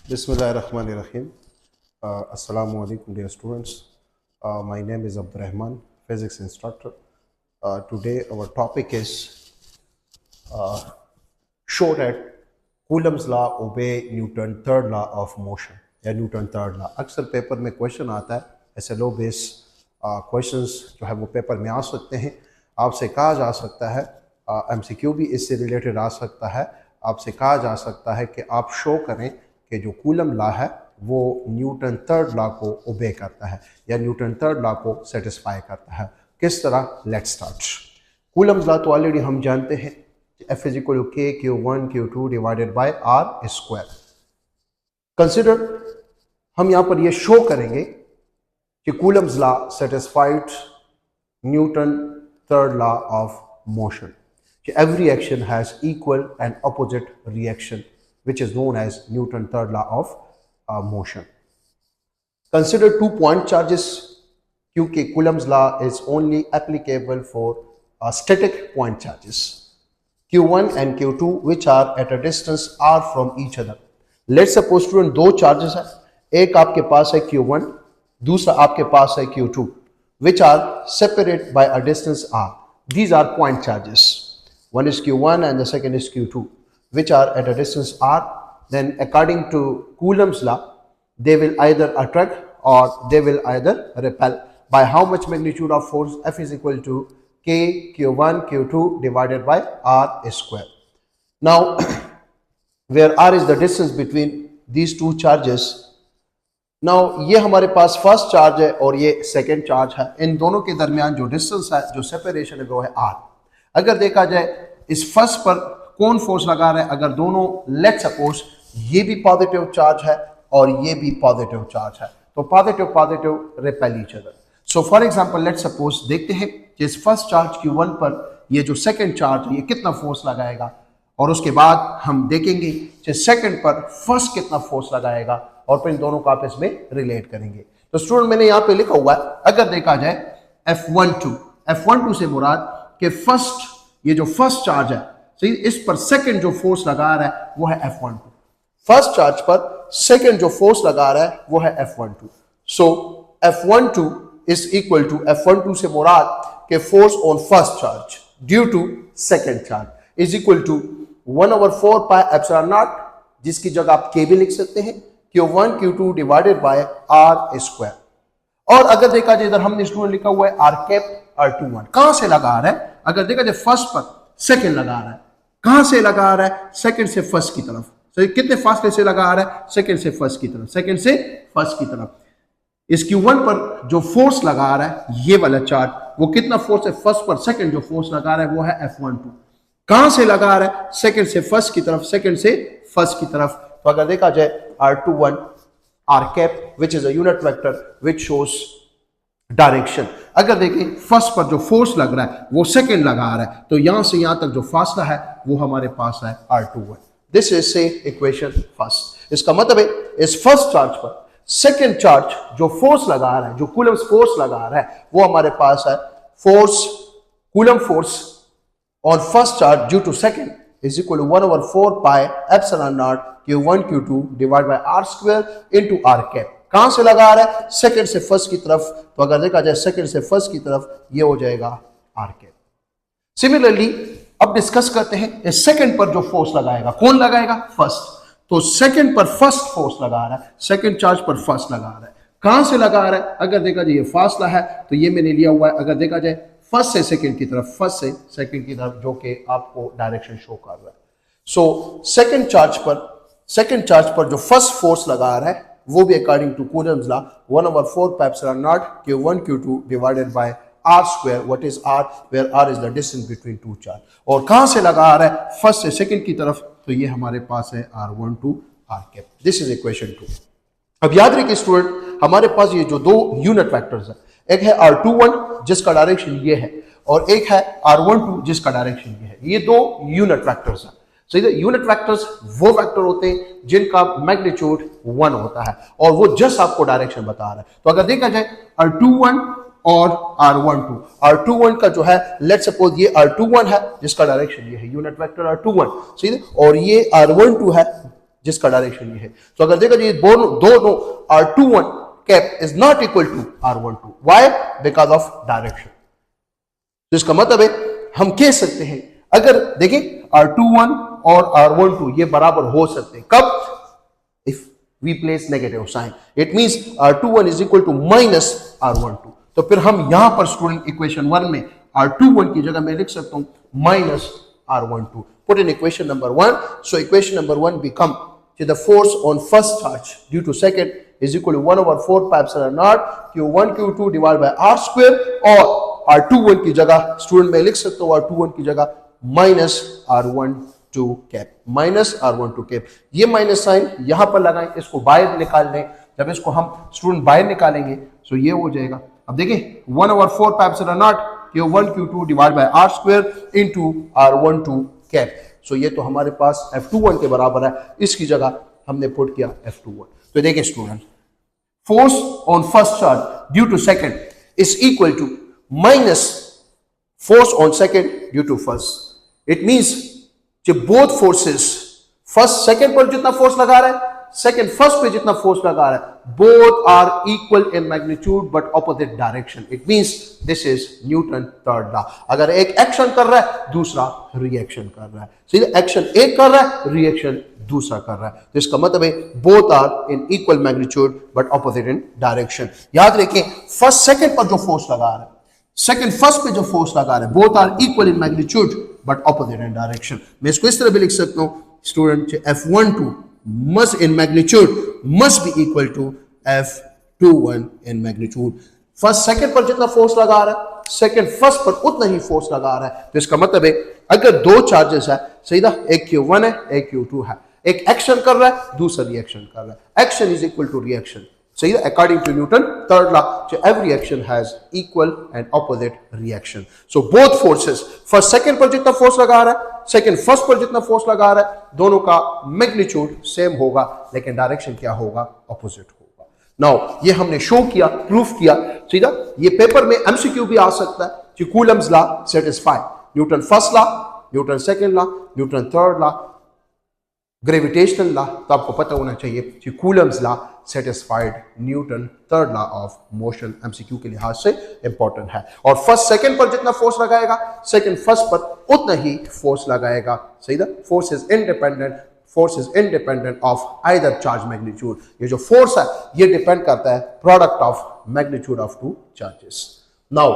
Bismillahirrahmanirrahim. Assalamu alaikum, dear students. My name is Abdurrahman, physics instructor. Today, our topic is show that Coulomb's law obey Newton third law of motion या Newton third law. अक्सर paper में question आता है, ऐसे लो base questions जो है वो paper में आ सकते हैं. आपसे कहा जा सकता है, एमसीक्यू भी इससे रिलेटेड आ सकता है. आपसे कहा जा सकता है कि आप शो करें कि जो कूलम लॉ है वो न्यूटन थर्ड लॉ को ओबे करता है या न्यूटन थर्ड लॉ को सेटिस्फाई करता है. किस तरह? Let's start. कूलम्स लॉ तो ऑलरेडी हम जानते हैं, F is equal to K Q1 Q2 divided by R square. Consider हम यहाँ पर ये शो करेंगे कि Coulomb's law satisfied Newton third law of motion. Every action has equal and opposite reaction, which is known as Newton third law of motion. Consider 2 point charges. क्योंकि Coulomb's law is only applicable for static point charges, Q1 and Q2, which are at a distance r from each other. Let's suppose student दो charges है, एक आपके पास है Q1, दूसरा आपके पास है Q2, which are separated by a distance r. These are point charges. One is Q1 and the second is Q2, which are at a distance r. Then according to Coulomb's law, they will either attract or they will either repel. By how much magnitude of force? F is equal to K Q1 Q2 divided by r square. Now, where r is the distance between these two charges. Now, ये हमारे पास first charge है और ये second charge है. इन दोनों के दरमियान जो डिस्टेंस है, जो सेपरेशन है, वो है r. अगर देखा जाए इस फर्स्ट पर कौन फोर्स लगा रहा है, अगर दोनों लेट सपोज ये भी पॉजिटिव चार्ज है और ये भी पॉजिटिव चार्ज है, तो positive positive repel each other. So for example let suppose देखते हैं कि इस फर्स्ट चार्ज Q1 पर ये जो सेकंड चार्ज है ये कितना फोर्स लगाएगा, और उसके बाद हम देखेंगे कि सेकंड पर फर्स्ट कितना फोर्स लगाएगा और फिर इन दोनों को आपस में रिलेट करेंगे. तो स्टूडेंट मैंने यहाँ पे लिखा हुआ है, अगर देखा जाए F12 से मुराद कि फर्स्ट ये जो फर्स्ट चार्ज है, सही, इस पर सेकंड जो फोर्स लगा रहा है वो है F12. फर्स्ट चार्ज पर सेकंड जो फोर्स लगा रहा है वो है F12. So F12 is equal to F12 से मुराद के force on first charge due to second charge is equal to 1/4 pi epsilon naught, जिसकी जगह आप K भी लिख सकते हैं, Q1 Q2 divided by R square. और अगर देखा जाए इधर हमने स्टूडेंट लिखा हुआ है R कैप R21. कहां से लगा रहा है? अगर देखा जाए फर्स्ट पर सेकंड लगा रहा है. कहां से लगा रहा है? सेकंड से फर्स्ट की तरफ. तो कितने फासले से लगा रहा है? सेकंड से फर्स्ट की तरफ, सेकंड से फर्स्ट की तरफ. इस Q1 पर जो फोर्स लगा रहा है, ये वाला चार्ज, वो कितना फोर्स है? फर्स्ट पर सेकंड जो फोर्स लगा रहा है वो है F12. कहां से लगा रहा है? सेकंड से फर्स्ट की तरफ, सेकंड से फर्स्ट की तरफ. तो अगर देखा जाए R21 R cap, which is a unit vector which shows direction. अगर देखें फर्स्ट पर जो फोर्स लग रहा है वो सेकंड लगा रहा है, तो यहां से यहां तक जो फासला है वो हमारे पास है R21. दिस इज से इक्वेशन फर्स्ट. इसका मतलब है इस फर्स्ट चार्ज पर सेकंड चार्ज जो फोर्स लगा रहा है, जो कूलम फोर्स लगा रहा है, वो हमारे पास है force, Coulomb force on first charge due to second is equal to 1/4 pi epsilon naught Q1 Q2 divide by R square into R cap. कहां से लगा रहा है? सेकंड से फर्स्ट की तरफ. तो अगर देखा जाए सेकंड से फर्स्ट की तरफ, ये हो जाएगा R कैप. सिमिलरली अब डिस्कस करते हैं इस सेकंड पर जो फोर्स लगाएगा, कौन लगाएगा? फर्स्ट. तो सेकंड पर फर्स्ट फोर्स लगा रहा है, सेकंड चार्ज पर फर्स्ट लगा रहा है. कहां से लगा रहा है? अगर देखा जाए ये फासला है तो ये मैंने लिया हुआ है, अगर देखा जाए फर्स्ट से सेकंड की तरफ, फर्स्ट से सेकंड की तरफ, जो कि आपको डायरेक्शन शो कर रहा है. सो सेकंड चार्ज पर जो फर्स्ट फोर्स लगा रहा है वो भी according to Coulomb's law 1/4 pi epsilon naught Q1 Q2 divided by R square. What is R? Where R is the distance between two charge. और कहां से लगा रहा है? फर्स्ट से सेकंड की तरफ. तो ये हमारे पास है R12 R cap. This is equation 2. अब याद रखिए स्टूडेंट, हमारे पास ये जो दो यूनिट वेक्टर्स है, एक है R21 जिसका डायरेक्शन ये है, और एक है R12 जिसका डायरेक्शन ये है. ये दो यूनिट वेक्टर्स है. सही है. यूनिट वेक्टर्स वो वेक्टर होते हैं जिनका मैग्नीट्यूड 1 होता है और वो जस्ट आपको डायरेक्शन बता रहा है. तो अगर देखा जाए R21 और R12 का जो है, लेट सपोज ये R21 है जिसका डायरेक्शन ये है, यूनिट वेक्टर R21, सही है, और ये R12 है जिसका डायरेक्शन ये है। तो अगर देखा जाए दोनों R21 cap is not equal to R12, why? Because of direction. तो इसका मतलब है हम कह सकते हैं, अगर देखें R21 और R12 ये बराबर हो सकते हैं, कब? If we place negative sign, it means R21 is equal to minus R12। तो फिर हम यहां पर स्टूडेंट इक्वेशन 1 में R21 की जगह मैं लिख सकता हूं minus R12। Put in equation number 1, so equation number 1 become the force on first charge due to second is equal to 1/4 pi epsilon naught Q1 Q2 divided by R square, और R21 की जगह student मैं लिख सकता हूं R21 की जगह minus R12 cap, minus R12 cap. ये माइनस साइन यहां पर लगाएं, इसको बाहर निकाल लें। जब इसको हम स्टूडेंट बाहर निकालेंगे तो ये हो जाएगा, अब देखिए 1/4 pi epsilon naught Q1 Q2 divided by R square into R12 कैप। सो ये तो हमारे पास F21 के बराबर है, इसकी जगह हमने पुट किया F21। तो देखिए student, force on first charge due to second is equal to minus force on second due to first. It means जब बोथ फोर्सेस, फर्स्ट सेकंड पर जितना फोर्स लगा रहा है, सेकंड फर्स्ट पे जितना फोर्स लगा रहा है, both are equal in magnitude but opposite direction. It means this is Newton third law. अगर एक एक्शन कर रहा है, दूसरा रिएक्शन कर रहा है, सीधे एक्शन एक कर रहा है, रिएक्शन दूसरा कर रहा है, तो इसका मतलब है both are in equal magnitude but opposite in direction. याद रखें, फर्स्ट सेकंड पर जो फोर्स लगा रहा है, सेकंड फर्स्ट पे जो फोर्स लगा रहा है, both are equal in magnitude but opposite in direction. मैं इसको इस तरह भी लिख सकता हूं student, F12 must in magnitude must be equal to F21 in magnitude। First second पर जितना फोर्स लगा रहा है, सेकंड फर्स्ट पर उतना ही फोर्स लगा रहा है। तो इसका मतलब है अगर दो चार्जेस है, सीधा एक Q1 है, एक Q2 है, एक एक्शन कर रहा है, दूसरा रिएक्शन कर रहा है, action is equal to reaction. सही है, according to Newton third law, every action has equal and opposite reaction. So both forces, first second पर जितना फोर्स लगा रहा है, सेकंड फर्स्ट पर जितना फोर्स लगा रहा है, दोनों का मैग्नीट्यूड सेम होगा, लेकिन डायरेक्शन क्या होगा? ऑपोजिट होगा। नाउ ये हमने शो किया, प्रूफ किया, सीधा ये पेपर में एमसीक्यू भी आ सकता है कि Coulomb's law satisfy Newton first law, Newton second law, Newton third law, gravitational law. तो आपको पता होना चाहिए कि Coulomb's law satisfied Newton third law of motion, MCQ के लिहाज से इंपॉर्टेंट है। और फर्स्ट सेकंड पर जितना फोर्स लगाएगा, सेकंड फर्स्ट पर उतना ही फोर्स लगाएगा। सही ना, force is independent of either charge magnitude. ये जो फोर्स है ये डिपेंड करता है product of magnitude of two charges. Now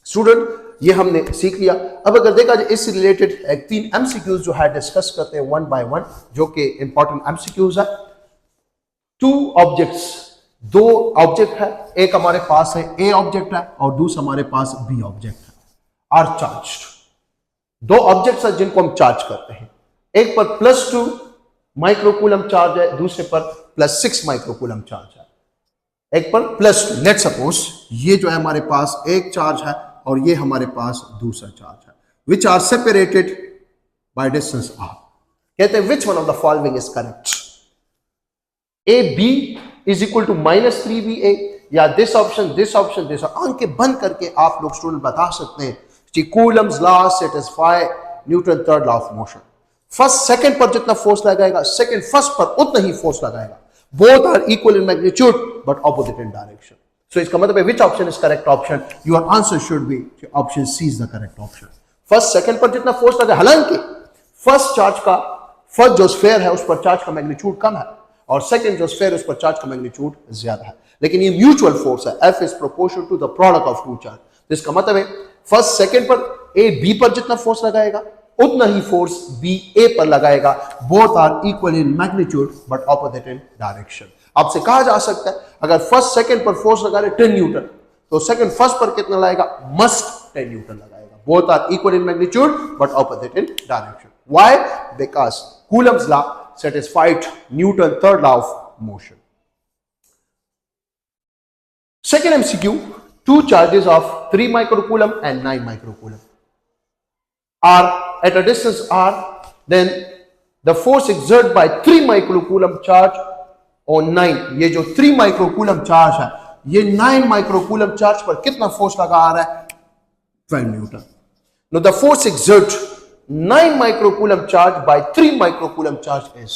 student, ये हमने सीख लिया। अब अगर देखा जाए इससे रिलेटेड एक 3 एमसीक्यूज जो है डिस्कस करते हैं वन बाय वन, जो कि इंपॉर्टेंट एमसीक्यूज है। 2 ऑब्जेक्ट्स, 2 ऑब्जेक्ट है, एक हमारे पास है ए ऑब्जेक्ट है और दूसरा हमारे पास बी ऑब्जेक्ट है, आर चार्ज्ड। 2 ऑब्जेक्ट्स है जिनको हम चार्ज करते हैं, एक पर +2 माइक्रोकूलम चार्ज है, दूसरे पर +6 माइक्रोकूलम चार्ज है। एक पर +2, लेट सपोज ये जो है हमारे पास एक चार्ज है और ये हमारे पास दूसरा चार्ज है, which are separated by distance r। कहते हैं which one of the following is correct? AB is equal to -3BA, या this option, this option, this. आंखें बंद करके आप लोग स्टूडेंट बता सकते हैं कि Coulomb's law satisfy Newton third law of motion. First second पर जितना फोर्स लगाएगा, सेकंड फर्स्ट पर उतना ही फोर्स लगाएगा, both are equal in magnitude but opposite in direction. So इसका मतलब है which option is correct option? Your answer should be option C is the correct option. First second पर जितना फोर्स लगा, हालांकि फर्स्ट चार्ज का, first जो sphere है उस पर चार्ज का मैग्नीट्यूड कम है और सेकंड जो स्फीयर उस पर चार्ज का मैग्नीट्यूड ज्यादा है, लेकिन ये म्यूचुअल फोर्स है, F is proportional to the product of two charge. तो इसका मतलब है फर्स्ट सेकंड पर ए बी पर जितना फोर्स लगाएगा उतना ही फोर्स बी ए पर लगाएगा, both are equal in magnitude but opposite in direction. आपसे कहा जा सकता है अगर फर्स्ट सेकंड पर फोर्स लगा रहे 10 न्यूटन, तो सेकंड फर्स्ट पर कितना लगाएगा? मस्ट 10 न्यूटन लगाएगा। Both are equal in magnitude but opposite in direction. Why? Because Coulomb's law satisfied Newton third law of motion. Second MCQ, 2 charges of 3 microcoulomb and 9 microcoulomb are at a distance r, then the force exerted by 3 microcoulomb charge on 9, ये जो 3 microcoulomb charge है ये 9 microcoulomb charge पर कितना force लगा आ रहा है? 12 Newton. Now the force exerted 9 microcoulomb charge by 3 microcoulomb charge is,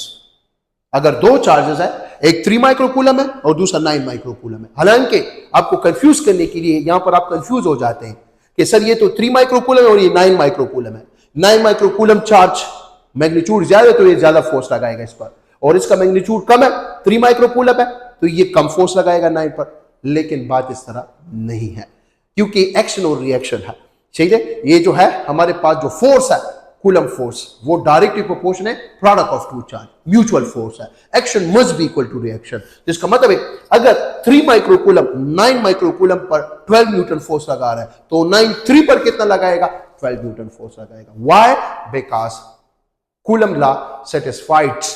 अगर दो चार्जेस है, एक 3 माइक्रोकूलम है और दूसरा 9 माइक्रोकूलम है। हालांकि आपको कंफ्यूज करने के लिए यहां पर आप कंफ्यूज हो जाते हैं कि सर ये तो 3 माइक्रोकूलम है और ये 9 माइक्रोकूलम है। 9 माइक्रोकूलम चार्ज मैग्नीट्यूड ज्यादा है तो ये ज्यादा फोर्स लगाएगा इस पर, और इसका मैग्नीट्यूड कम है 3 माइक्रोकूलम है तो ये कम फोर्स लगाएगा 9 पर। लेकिन बात इस तरह नहीं है, क्योंकि एक्शन और रिएक्शन है। ठीक है, ये जो है हमारे पास जो फोर्स है कूलम फोर्स, वो डायरेक्टली प्रोपोर्शनल है product of two charge, mutual force है। Action must be equal to reaction. जिसका मतलब है अगर 3 माइक्रोकूलम 9 माइक्रोकूलम पर 12 न्यूटन फोर्स लगा रहा है तो 9 3 पर कितना लगाएगा? 12 न्यूटन फोर्स लगाएगा। Why? Because Coulomb law satisfies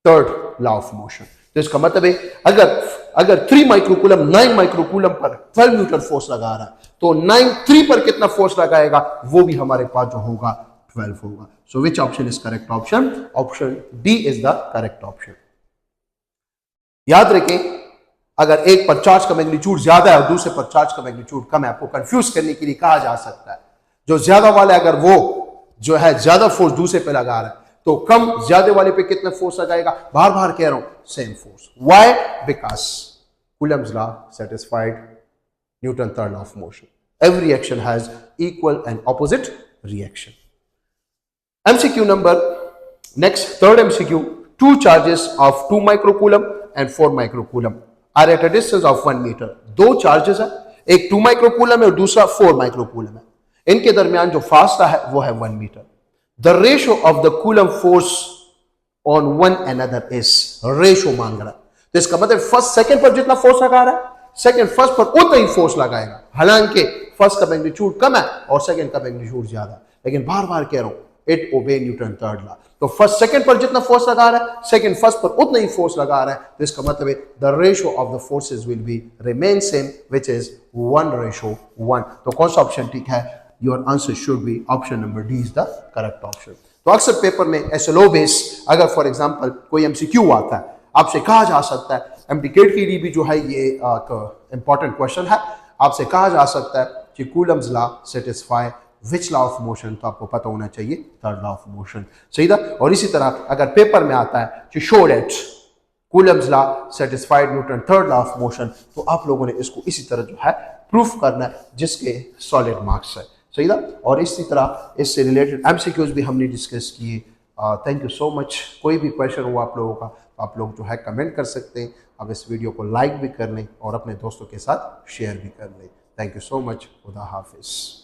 third law of motion. तो इसका मतलब है अगर 3 माइक्रोकूलम 9 माइक्रोकूलम पर 12 न्यूटन फोर्स लगा रहा है तो 9 3 पर कितना फोर्स लगाएगा? वो भी हमारे पास जो होगा 12 होगा। So which option is correct option? Option D is the correct option. याद रखें, अगर एक पर चार्ज का मैग्नीट्यूड ज्यादा है और दूसरे पर चार्ज का मैग्नीट्यूड कम है, आपको कंफ्यूज करने के लिए कहा जा सकता है जो ज्यादा वाला है अगर वो जो है ज्यादा फोर्स दूसरे पे लगा रहा है तो कम ज्यादा वाले पे कितना फोर्स लगाएगा? बार बार कह रहा हूं, same force. Why? Because Coulomb's law satisfied Newton third law of motion. Every action has equal and opposite reaction. MCQ number next, third MCQ. Two charges of 2 microcoulomb and 4 microcoulomb are at a distance of 1 meter. दो charges है, एक 2 microcoulomb है और दूसरा 4 microcoulomb है। इनके दरमियान जो फासला है वो है 1 मीटर। The ratio of the Coulomb force on one another is, ratio मांग रहा है। तो इसका मतलब फर्स्ट सेकंड पर जितना फोर्स लगा रहा है, सेकंड फर्स्ट पर उतना ही फोर्स लगाएगा। हालांकि फर्स्ट का मैग्नीट्यूड कम है और सेकंड का मैग्नीट्यूड ज्यादा है, लेकिन बार बार कह रहा हूं इट ओबे न्यूटन थर्ड लॉ। तो फर्स्ट सेकंड पर जितना फोर्स लगा रहा है, सेकंड फर्स्ट पर उतना ही फोर्स लगा रहा है। तो इसका मतलब है the ratio of the forces will be remain same, which is 1:1। तो कौन सा ऑप्शन ठीक है? Your answer should be option number D is the correct option. तो अक्सर पेपर में SLO बेस अगर फॉर एग्जांपल कोई MCQ आता है, आपसे कहा जा सकता है, MTCAT के लिए भी जो है ये इंपॉर्टेंट क्वेश्चन है, आपसे कहा जा सकता है कि Coulomb's law satisfy which law of motion, तो आपको पता होना चाहिए थर्ड लॉ ऑफ मोशन। सही था। और इसी तरह अगर पेपर में आता है कि show that Coulomb's law satisfied Newton third law of motion, तो आप लोगों ने इसको इसी तरह जो है प्रूफ करना है, जिसके सॉलिड मार्क्स है। सही था। और इसी तरह इससे रिलेटेड MCQs भी हमने डिस्कस किए। Thank you so much. कोई भी क्वेश्चन हो आप लोगों का तो आप लोग जो है कमेंट कर सकते हैं। आप इस वीडियो को लाइक भी कर लें और अपने दोस्तों के साथ शेयर भी कर लें। Thank you so much. खुदा हाफिज।